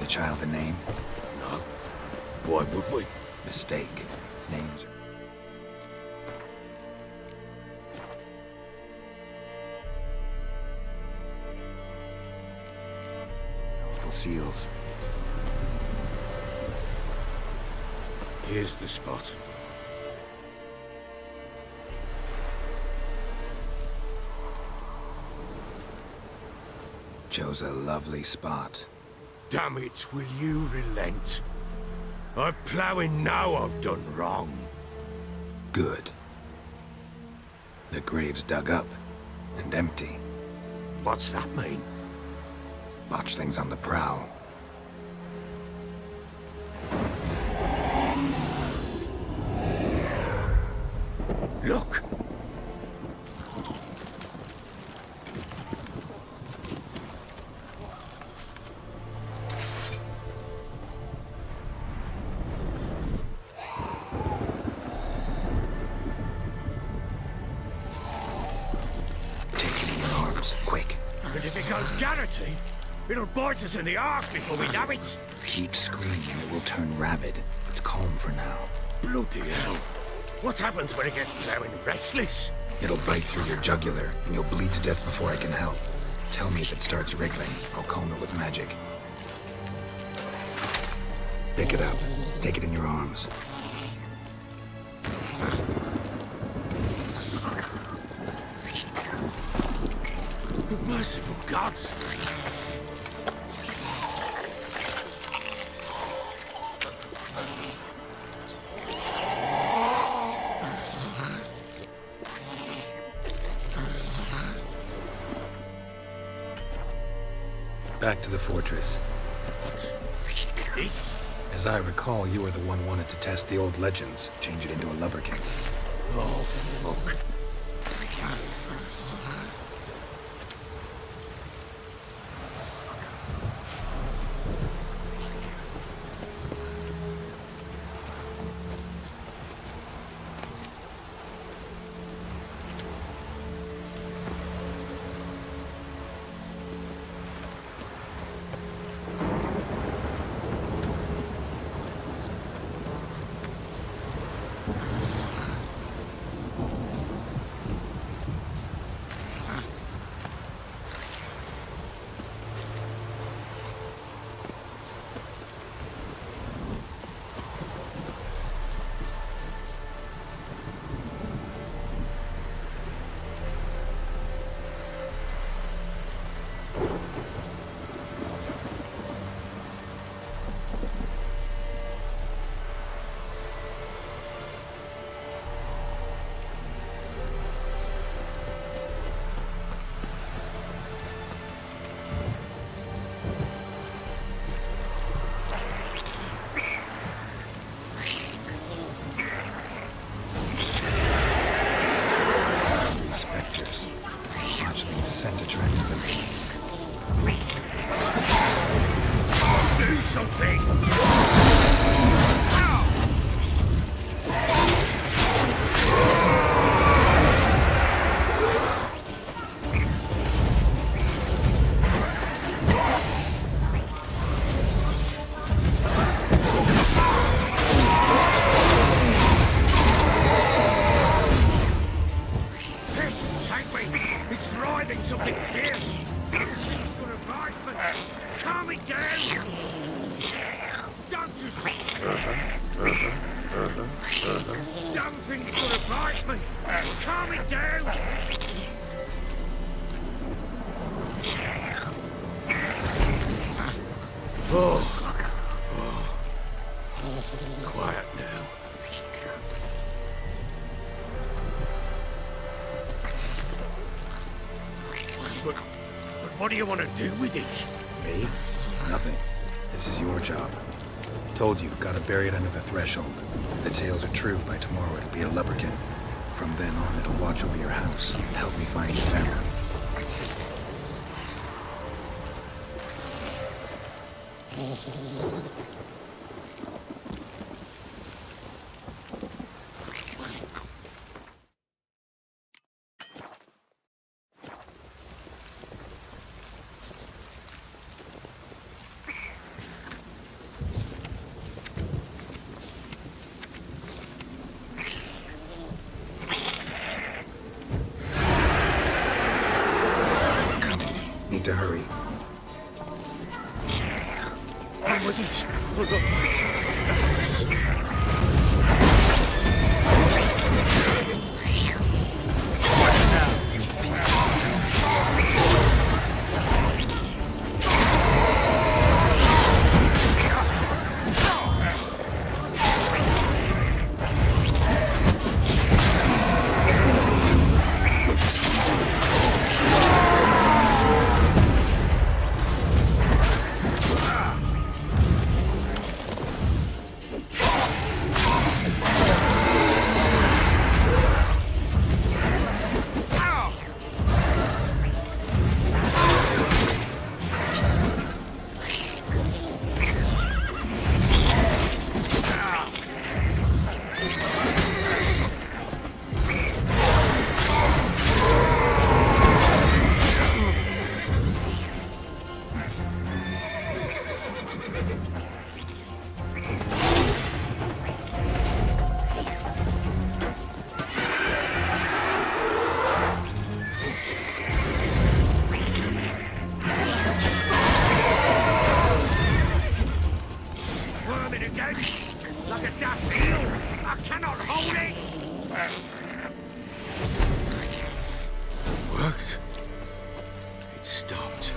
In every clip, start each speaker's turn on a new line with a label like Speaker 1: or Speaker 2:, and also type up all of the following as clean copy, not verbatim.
Speaker 1: the child a name?
Speaker 2: No. Why would we?
Speaker 1: Mistake. Names are... powerful seals.
Speaker 2: Here's the spot.
Speaker 1: Chose a lovely spot.
Speaker 2: Damn it, will you relent? I'm ploughing now I've done wrong.
Speaker 1: Good. The grave's dug up and empty.
Speaker 2: What's that mean?
Speaker 1: Botchlings on the prowl.
Speaker 2: Look!
Speaker 1: Quick.
Speaker 2: And if it goes Garrity, it'll bite us in the arse before we know it.
Speaker 1: Keep screaming and it will turn rabid. It's calm for now.
Speaker 2: Bloody hell. What happens when it gets ploughing restless?
Speaker 1: It'll bite through your jugular and you'll bleed to death before I can help. Tell me if it starts wriggling. I'll calm it with magic. Pick it up. Take it in your arms.
Speaker 2: Merciful gods!
Speaker 1: Back to the fortress.
Speaker 2: What? This?
Speaker 1: As I recall, you were the one wanted to test the old legends, change it into a lubberkin.
Speaker 2: Oh, fuck.
Speaker 1: Scent attracted them.
Speaker 2: Do something! It's thriving something fierce. It's gonna bite me. Calm it down. Don't just. Damn thing's gonna bite me. Calm it down. Oh. Quiet now. But what do you want to do with it?
Speaker 1: Me? Nothing. This is your job. Told you, gotta bury it under the threshold. If the tales are true, by tomorrow it'll be a lubberkin. From then on, it'll watch over your house and help me find your family. need to hurry.
Speaker 2: On with it. Pull up, bitch. Like a daft eel! I cannot hold it! Worked. It stopped.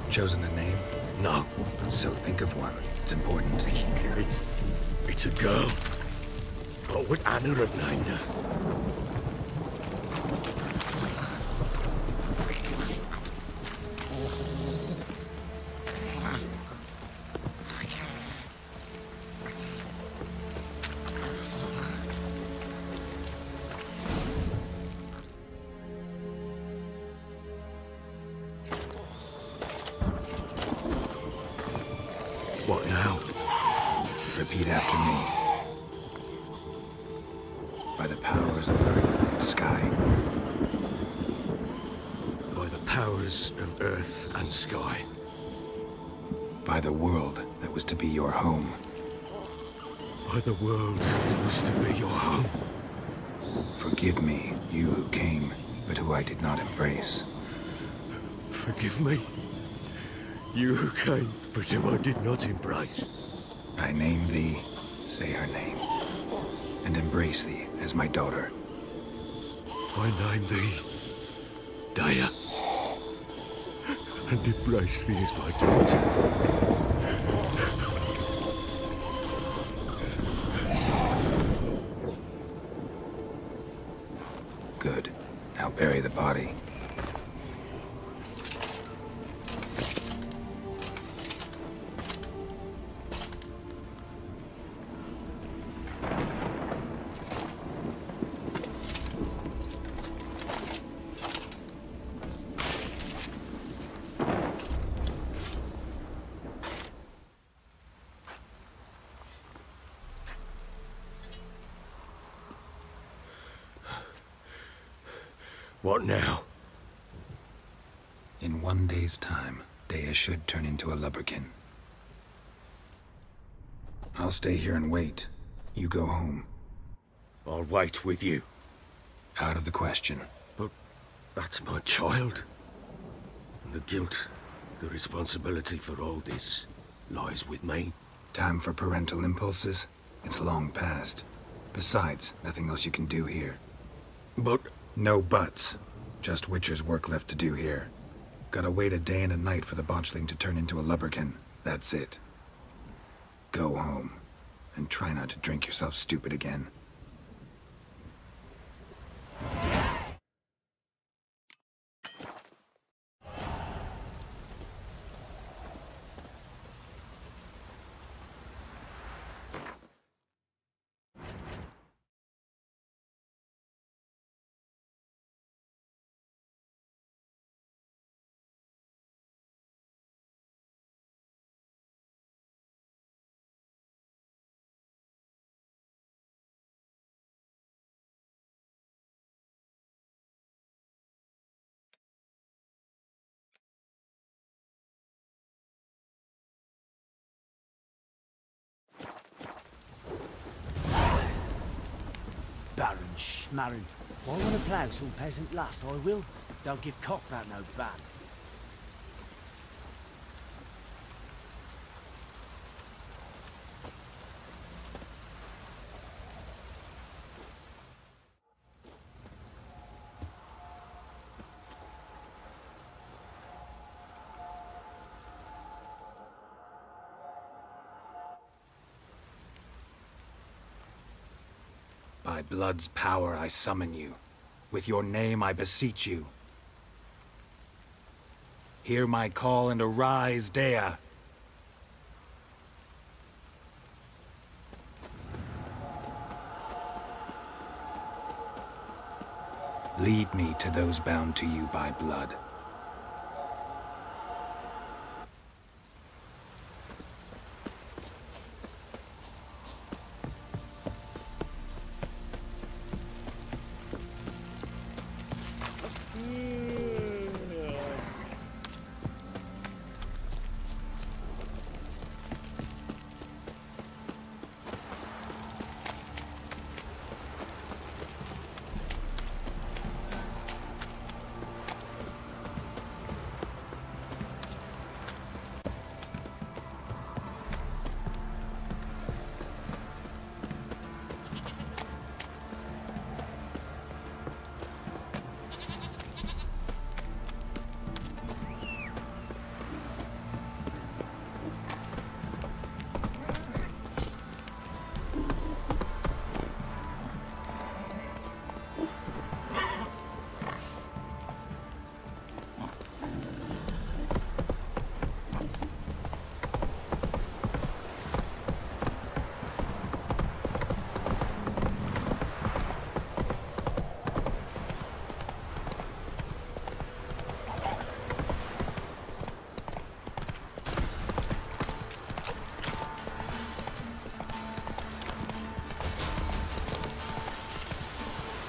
Speaker 1: Chosen a name?
Speaker 2: No.
Speaker 1: So think of one. It's important.
Speaker 2: It's a girl. What would Anna have named her? What now?
Speaker 1: Repeat after me. By the powers of earth and sky.
Speaker 2: By the powers of earth and sky.
Speaker 1: By the world that was to be your home.
Speaker 2: By the world that was to be your home.
Speaker 1: Forgive me, you who came, but who I did not embrace.
Speaker 2: Forgive me. You who came, but who I did not embrace.
Speaker 1: I name thee, say her name, and embrace thee as my daughter.
Speaker 2: I name thee, Daya, and embrace thee as my daughter.
Speaker 1: Good. Now bury the body.
Speaker 2: What now?
Speaker 1: In 1 day's time, Daya should turn into a lubberkin. I'll stay here and wait. You go home.
Speaker 2: I'll wait with you.
Speaker 1: Out of the question.
Speaker 2: But that's my child. And the guilt, the responsibility for all this lies with me.
Speaker 1: Time for parental impulses? It's long past. Besides, nothing else you can do here.
Speaker 2: But...
Speaker 1: No buts. Just Witcher's work left to do here. Gotta wait a day and a night for the botchling to turn into a lubberkin. That's it. Go home. And try not to drink yourself stupid again.
Speaker 3: Baron Schmarren. If I want to plough some peasant lass, I will. Don't give cock that no ban.
Speaker 1: By blood's power I summon you. With your name I beseech you. Hear my call and arise, Dea. Lead me to those bound to you by blood.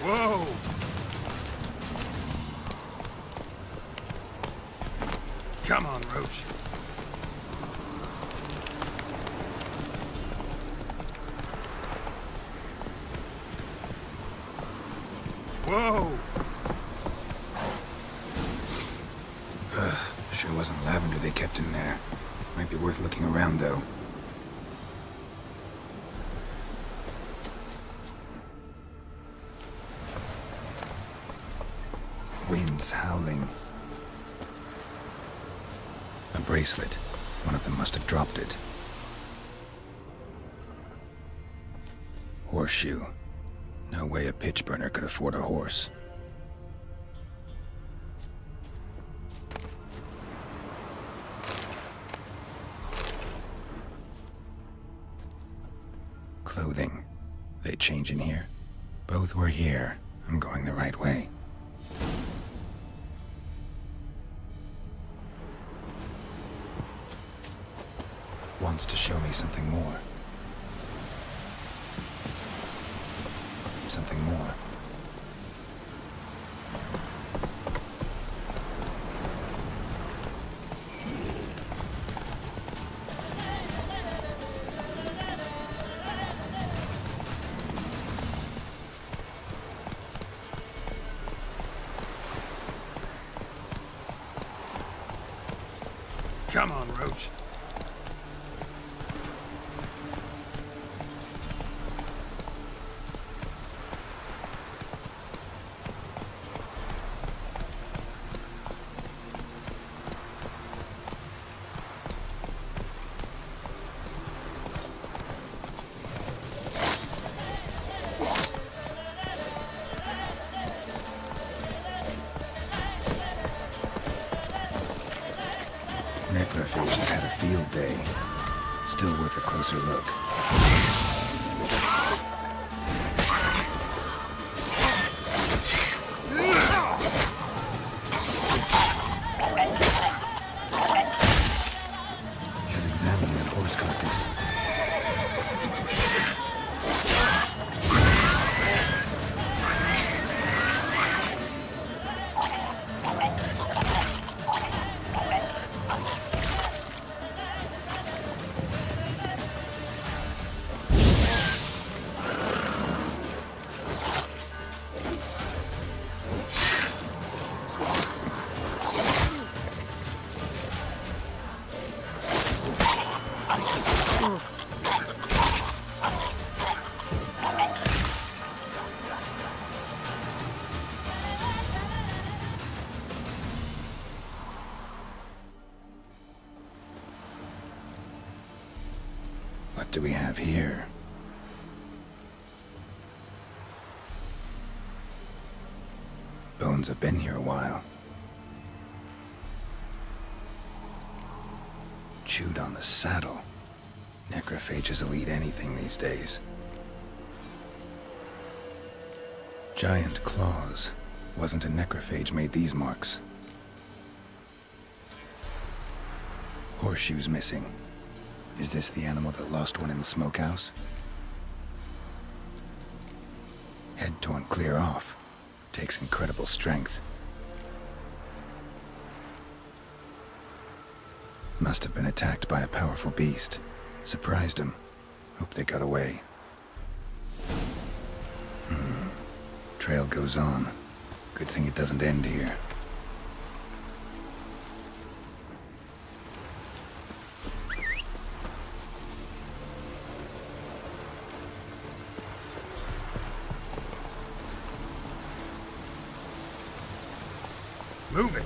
Speaker 4: Whoa! Come on, Roach. Whoa!
Speaker 1: Sure wasn't lavender they kept in there. Might be worth looking around, though. Winds howling. A bracelet. One of them must have dropped it. Horseshoe. No way a pitch burner could afford a horse. Clothing. They change in here. Both were here. I'm going the right way. Wants to show me something more. Something more.
Speaker 4: Come on, Roach.
Speaker 1: Necrophages had a field day. Still worth a closer look. Should examine that horse carcass. What do we have here? Bones have been here a while. Chewed on the saddle. Necrophages will eat anything these days. Giant claws. Wasn't a necrophage made these marks. Horseshoes missing. Is this the animal that lost one in the smokehouse? Head torn clear off. Takes incredible strength. Must have been attacked by a powerful beast. Surprised him. Hope they got away. Trail goes on. Good thing it doesn't end here.
Speaker 4: Move it!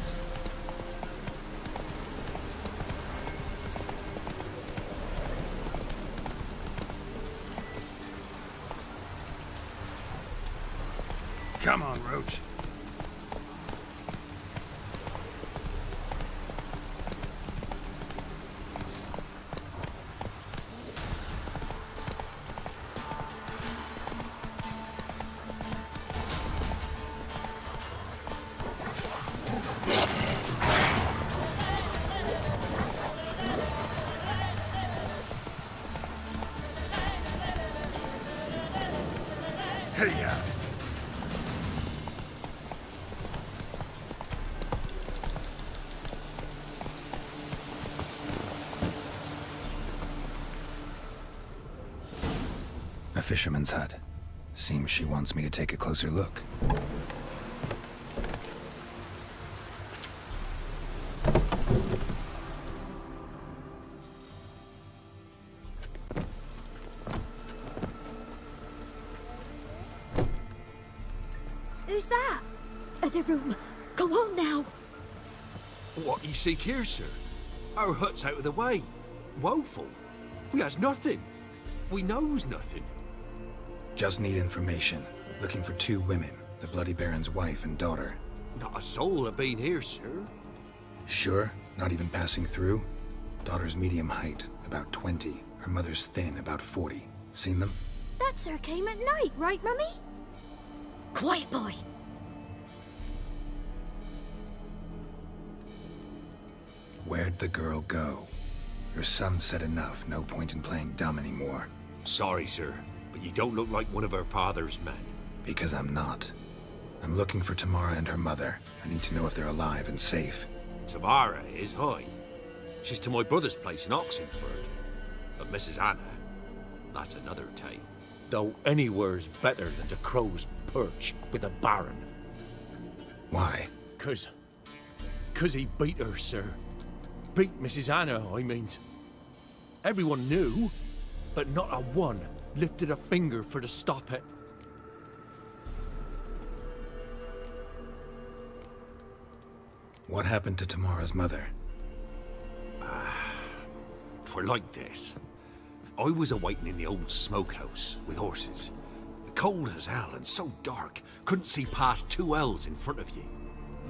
Speaker 4: Come on, Roach. Hey-ya!
Speaker 1: A fisherman's hut. Seems she wants me to take a closer look.
Speaker 5: Who's that? The room. Go on now.
Speaker 2: What you seek here, sir? Our hut's out of the way. Woeful. We has nothing. We knows nothing.
Speaker 1: Just need information. Looking for 2 women. The Bloody Baron's wife and daughter.
Speaker 2: Not a soul have been here, sir.
Speaker 1: Sure? Not even passing through? Daughter's medium height, about 20. Her mother's thin, about 40. Seen them?
Speaker 5: That sir came at night, right, Mummy? Quiet, boy.
Speaker 1: Where'd the girl go? Your son said enough. No point in playing dumb anymore.
Speaker 2: Sorry, sir, but you don't look like one of our father's men.
Speaker 1: Because I'm not. I'm looking for Tamara and her mother. I need to know if they're alive and safe.
Speaker 2: Tamara is high. She's to my brother's place in Oxenford. But Mrs. Anna, that's another tale. Though anywhere's better than to Crow's Perch with a baron.
Speaker 1: Why?
Speaker 2: 'Cause he beat her, sir. Beat Mrs. Anna, I mean. Everyone knew, but not a one lifted a finger for to stop it.
Speaker 1: What happened to Tamara's mother?
Speaker 2: 'Twere like this. I was awaiting in the old smokehouse with horses. Cold as hell and so dark, couldn't see past 2 ells in front of you.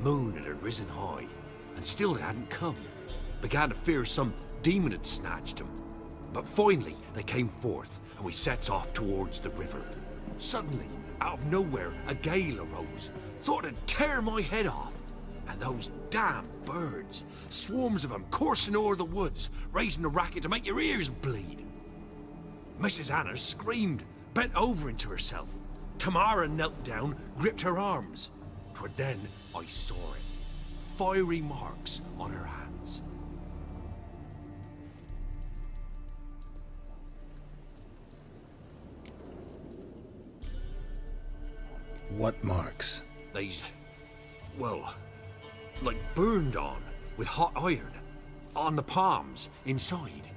Speaker 2: Moon had risen high, and still they hadn't come. Began to fear some demon had snatched them. But finally they came forth, and we sets off towards the river. Suddenly, out of nowhere, a gale arose. Thought it'd tear my head off. And those damn birds, swarms of them coursing o'er the woods, raising a racket to make your ears bleed. Mrs. Anna screamed, bent over into herself. Tamara knelt down, gripped her arms. 'Twere then I saw it. Fiery marks on her hands.
Speaker 1: What marks?
Speaker 2: They's, well, like burned on with hot iron. On the palms, inside.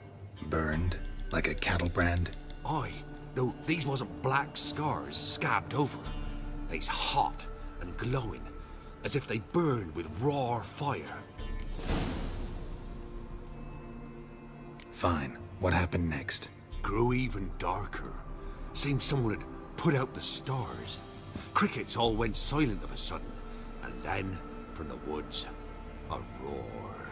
Speaker 1: Burned? Like a cattle brand?
Speaker 2: Aye, though these wasn't black scars scabbed over. They's hot and glowing, as if they burned with raw fire.
Speaker 1: Fine. What happened next?
Speaker 2: grew even darker. Seemed someone had put out the stars. Crickets all went silent of a sudden, and then, from the woods, a roar.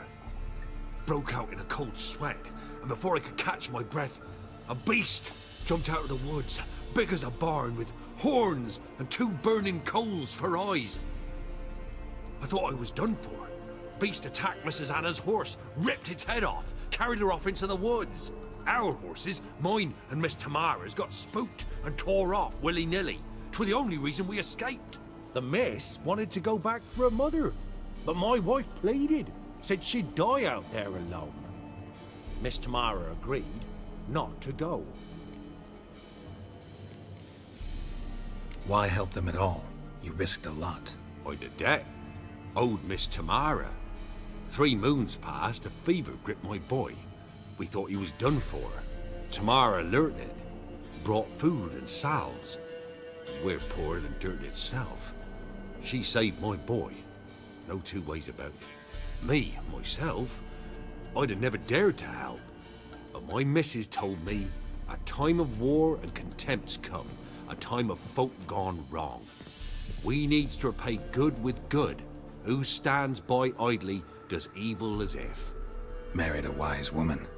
Speaker 2: Broke out in a cold sweat, and before I could catch my breath, a beast jumped out of the woods, big as a barn, with horns and 2 burning coals for eyes. I thought I was done for. Beast attacked Mrs. Anna's horse, ripped its head off, carried her off into the woods. Our horses, mine and Miss Tamara's, got spooked and tore off willy-nilly. 'Twas the only reason we escaped.
Speaker 6: The miss wanted to go back for her mother, but my wife pleaded, said she'd die out there alone. Miss Tamara agreed not to go.
Speaker 1: Why help them at all? You risked a lot.
Speaker 2: I'd a debt. Owed Miss Tamara. 3 moons passed, a fever gripped my boy. We thought he was done for. Tamara learnt it. Brought food and salves. We're poorer than dirt itself. She saved my boy. No 2 ways about it. Me, myself, I'd have never dared to help. But my missus told me a time of war and contempt's come. A time of folk gone wrong. We needs to repay good with good. Who stands by idly does evil as if.
Speaker 1: Married a wise woman.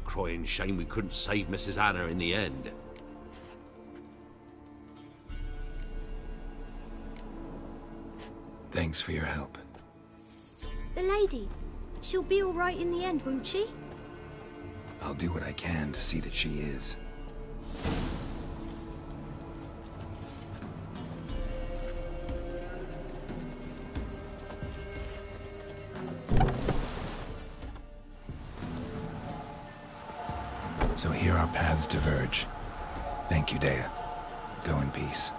Speaker 2: Crying shame we couldn't save Mrs. Anna in the end.
Speaker 1: Thanks for your help.
Speaker 5: The lady. She'll be all right in the end, won't she?
Speaker 1: I'll do what I can to see that she is. So here our paths diverge. Thank you, Dea. Go in peace.